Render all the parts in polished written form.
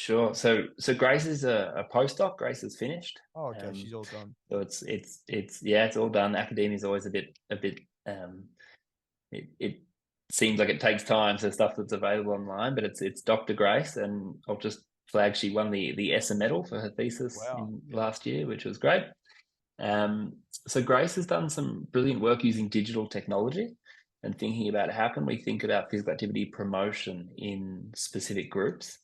Sure. So Grace is a postdoc. Grace is finished. Oh, okay, she's all done. So it's all done. Academia is always a bit it seems like it takes time, so stuff that's available online, but it's Dr. Grace, and I'll just flag she won the ESSAM medal for her thesis Wow. in last year, which was great. So Grace has done some brilliant work using digital technology and thinking about how can we think about physical activity promotion in specific groups.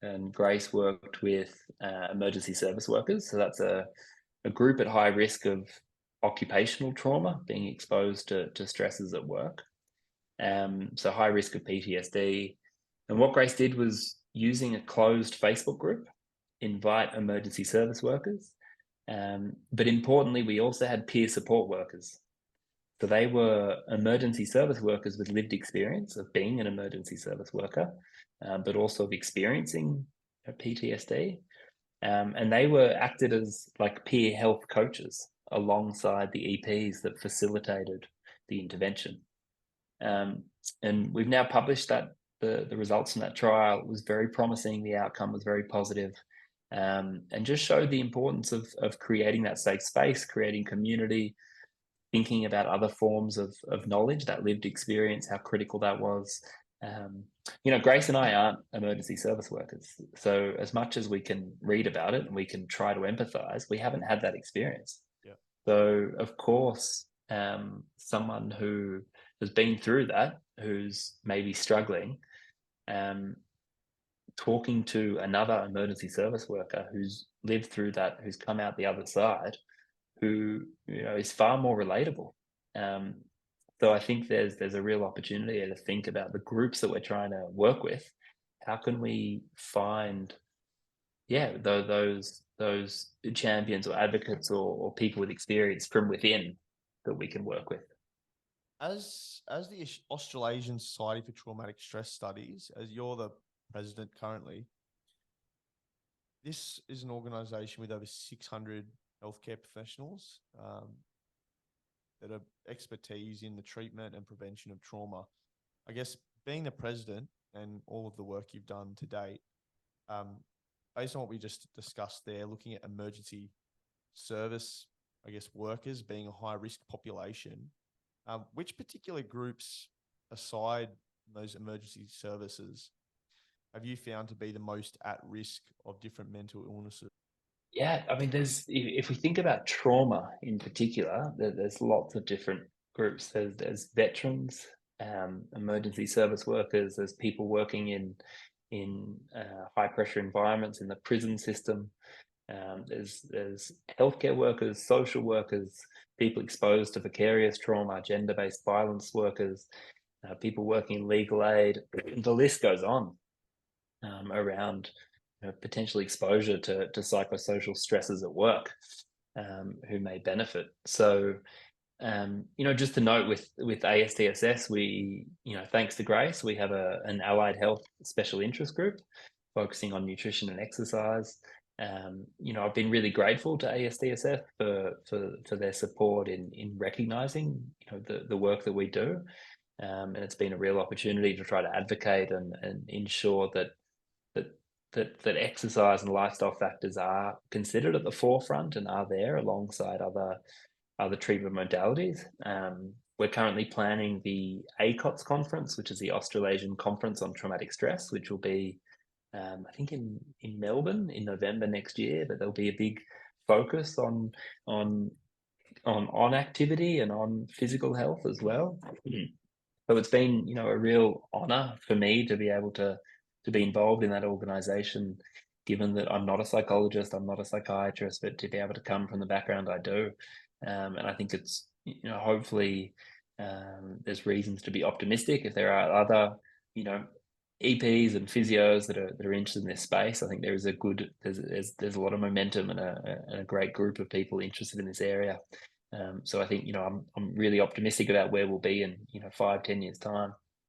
And Grace worked with emergency service workers. So that's a group at high risk of occupational trauma, being exposed to stresses at work. So high risk of PTSD. And what Grace did was using a closed Facebook group, invite emergency service workers. But importantly, we also had peer support workers. So they were emergency service workers with lived experience of being an emergency service worker, but also of experiencing PTSD. And they were acted as like peer health coaches alongside the EPs that facilitated the intervention. And we've now published that the results from that trial. It was very promising. The outcome was very positive, and just showed the importance of creating that safe space, creating community, thinking about other forms of knowledge, that lived experience, how critical that was. Grace and I aren't emergency service workers, so as much as we can read about it and we can try to empathize, we haven't had that experience. Yeah. So of course, someone who has been through that, who's maybe struggling, talking to another emergency service worker who's lived through that, who's come out the other side, who is far more relatable. So I think there's a real opportunity to think about the groups that we're trying to work with. How can we find, those champions or advocates or people with experience from within that we can work with? As the Australasian Society for Traumatic Stress Studies, as you're the president currently, this is an organisation with over 600 healthcare professionals that are expertise in the treatment and prevention of trauma. I guess being the president and all of the work you've done to date, based on what we just discussed there, looking at emergency service, I guess, workers being a high risk population, which particular groups aside those emergency services have you found to be the most at risk of different mental illnesses? Yeah, I mean, if we think about trauma in particular, there's lots of different groups. There's veterans, emergency service workers. There's people working in high pressure environments in the prison system. There's healthcare workers, social workers, people exposed to vicarious trauma, gender-based violence workers, people working in legal aid. The list goes on around potential exposure to psychosocial stresses at work, who may benefit. So, just to note with ASDSS, we, thanks to Grace, we have an allied health special interest group focusing on nutrition and exercise. I've been really grateful to ASDSF for their support in recognizing the work that we do, and it's been a real opportunity to try to advocate and ensure that exercise and lifestyle factors are considered at the forefront and are there alongside other treatment modalities. We're currently planning the ACOTS conference, which is the Australasian Conference on Traumatic Stress, which will be, I think, in Melbourne in November next year. But there'll be a big focus on activity and on physical health as well. So it's been, a real honour for me to be able to be involved in that organisation, given that I'm not a psychologist, I'm not a psychiatrist, but to be able to come from the background I do. And I think it's, hopefully there's reasons to be optimistic if there are other, EPs and physios that are interested in this space. I think there is there's a lot of momentum and a great group of people interested in this area. So I think, I'm really optimistic about where we'll be in, 5-10 years time.